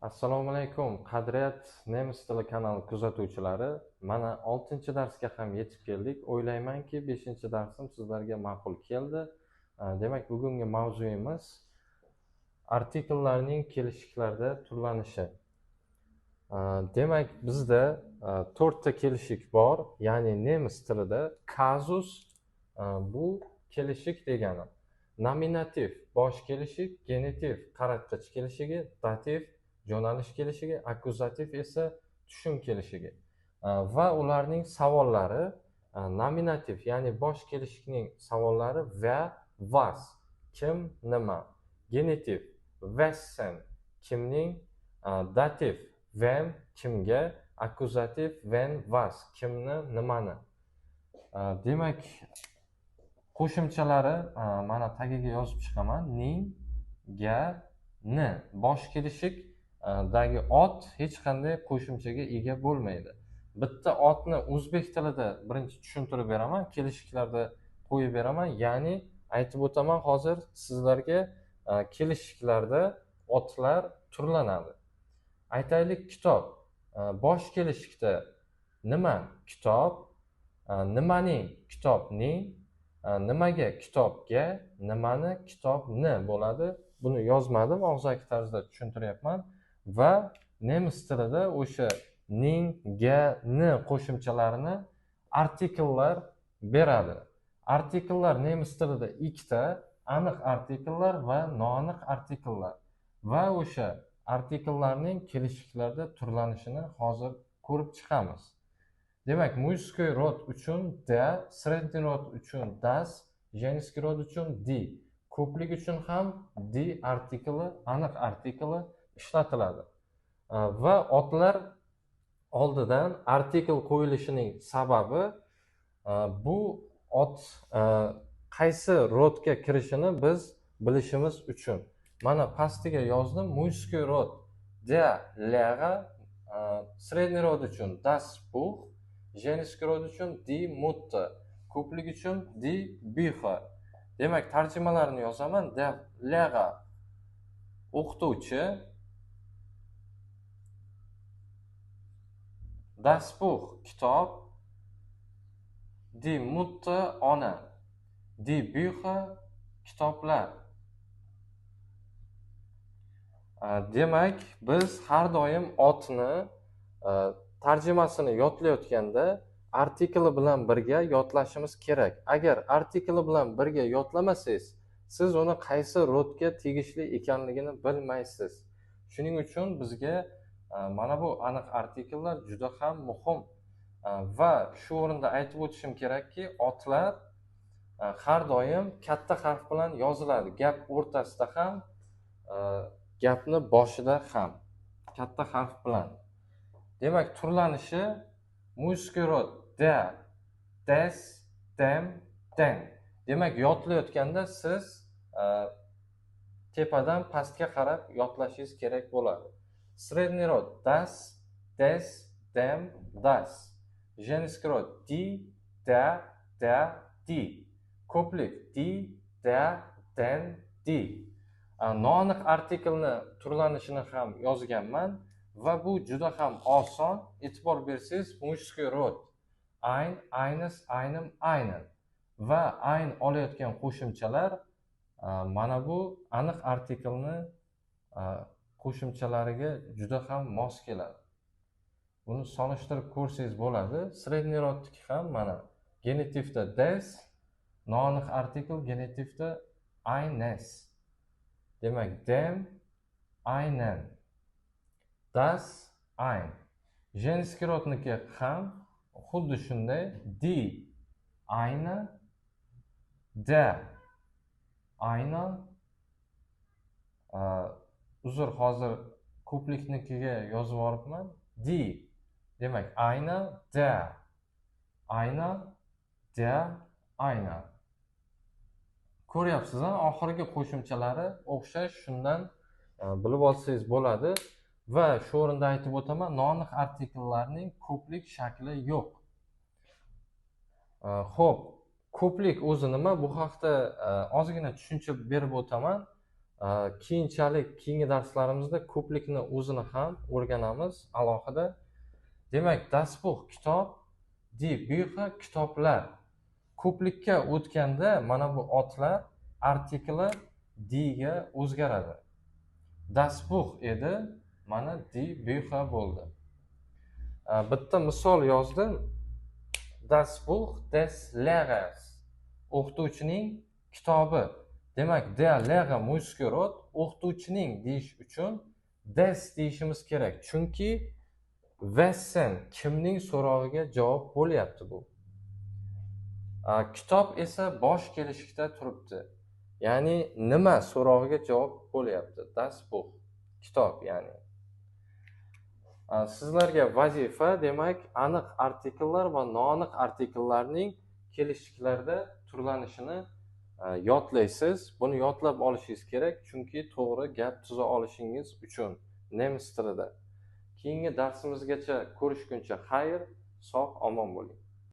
Assalomu alaykum, qadriyat nemis tili kanali kuzatuvchilari. Mana 6-darsga ham yetib keldik. O'ylaymanki, 5-darsim sizlarga ma'qul keldi. Demak, bugungi mavzuyimiz artikellarning kelishiklarda turlanishi. Demak, bizda 4 kelishik bor, ya'ni nemis tilida kazus bu kelishik degani. Nominativ bosh kelishik, genitiv qaratqich kelishigi, dativ yo'nalish kelishigi, akkuzativ esa tushum kelishigi. Va ularning savollari nominativ, ya'ni bosh kelishikning savollari va was, kim, nima. Genitiv wessen, kimning. Dativ when, kimga. Akkuzativ when, was, kimni, nimani. Demak, qo'shimchalari mana tagiga yozib chiqaman. Ning, ga, ni. Bosh kelishik dagi ot hech qanday qo'shimchaga ega bo'lmaydi. Bitta otni o'zbek tilida birinchi tushuntirib beraman, kelishiklarda qo'yib beraman. Ya'ni aytib o'taman hozir sizlarga, kelishiklarda otlar turlanadi. Aytaylik, kitob. Bosh kelishikda nima? Kitob. Nimaning? Kitobning. Nimaga? Kitobga. Nimani? Kitobni bo'ladi. Buni yozmadim, og'zaki tarzda tushuntiryapman. Va nemis tilida o'sha ning, ga, ni qo'shimchalarini artikellar beradi. Artikellar nemis tilida ikkita: aniq artikellar va noaniq artikellar. Va o'sha artikellarning kelishiklarda turlanishini hozir ko'rib chiqamiz. Demak, muyskiy rod uchun da, sredniy rod uchun das, женский rod uchun di. Ko'plik uchun ham di artikli, aniq artikli ishlatiladi. Va otlar oldidan artikl qo'yilishining sababi bu ot qaysi rodga kirishini biz bilishimiz uchun. Mana pastiga yozdim. Muyskiy rod der Lehrer, sredniy rod uchun das Buch, женский rod uchun die Mutter, ko'plik uchun die Bücher. Demak, tarjimalarini yozaman. Der Lehrer o'qituvchi, das Buch kitob, die Mutter ona, die Bücher kitoblar. Demak, biz har doim otni tarjimasini yodlayotganda artikli bilan birga yodlashimiz kerak. Agar artikli bilan birga yodlamasangiz, siz uni qaysi rodga tegishli ekanligini bilmaysiz. Shuning uchun bizga mana bu aniq artikellar juda ham muhim. Va shu o'rinda aytib o'tishim kerakki, otlar har doim katta harf bilan yoziladi. Gap o'rtasida ham, gapni boshida ham katta harf bilan. Demak, turlanishi muyskiy rod der, des, dem, den. Demak, yodlayotganda siz tepadan pastga qarab yodlashingiz kerak bo'ladi. Sredniy rod das, des, dem, das. Женский rod di, der, di. Ko'plik di, der, den, di. Noaniq artikelni turlanishini ham yozganman va bu juda ham oson. E'tibor bersangiz, muyskiy rod ein, eines, einem, einen va ein olayotgan qo'shimchalar mana bu aniq artikelni qo'shimchalariga juda ham mos keladi. Buni solishtirib ko'rsangiz bo'ladi. Sredniy roddagi ham mana genitivda des, noaniq artikel genitivda eines. Demak, dem, einen, das, ein. Женский rodniki ham xuddi shunday: die, eine, der, einer. Uzr, hozir ko'pliknikiga yozib yuboribman. Die. Demak, einer, der, einer, der, einer. Ko'ryapsiz, oxirgi qo'shimchalari o'xshash, shundan bilib olsangiz bo'ladi. Va shu o'rinda aytib o'taman, noaniq artikellarning ko'plik shakli yo'q. Xo'p, ko'plik o'zi nima? Bu haqda ozgina tushuncha berib o'taman. Keyinchalik keyingi darslarimizda ko'plikni o'zini ham o'rganamiz alohida. Demak, das Buch kitob, die Bücher kitoblar. Ko'plikka o'tganda mana bu otlar artikli die ga o'zgaradi. Das Buch edi, mana die Bücher bo'ldi. Bitta misol yozdim. Das Buch des Lehrers. O'qituvchining kitobi. Demak, der Lehrer muss gehört o'qituvchining deyish uchun des deyishimiz kerak. Chunki wessen kimning so'rog'iga javob bo'lyapti bu. Kitob esa bosh kelishikda turibdi. Ya'ni nima so'rog'iga javob bo'lyapti. Das Buch kitob ya'ni. Sizlarga vazifa, demak, aniq artikellar va noaniq artikellarning kelishiklarda turlanishini yodlaysiz. Buni yodlab olishingiz kerak, chunki to'g'ri gap tuza olishingiz uchun nemis tilida. Keyingi darsimizgacha ko'rishguncha xayr, sog' omon bo'ling.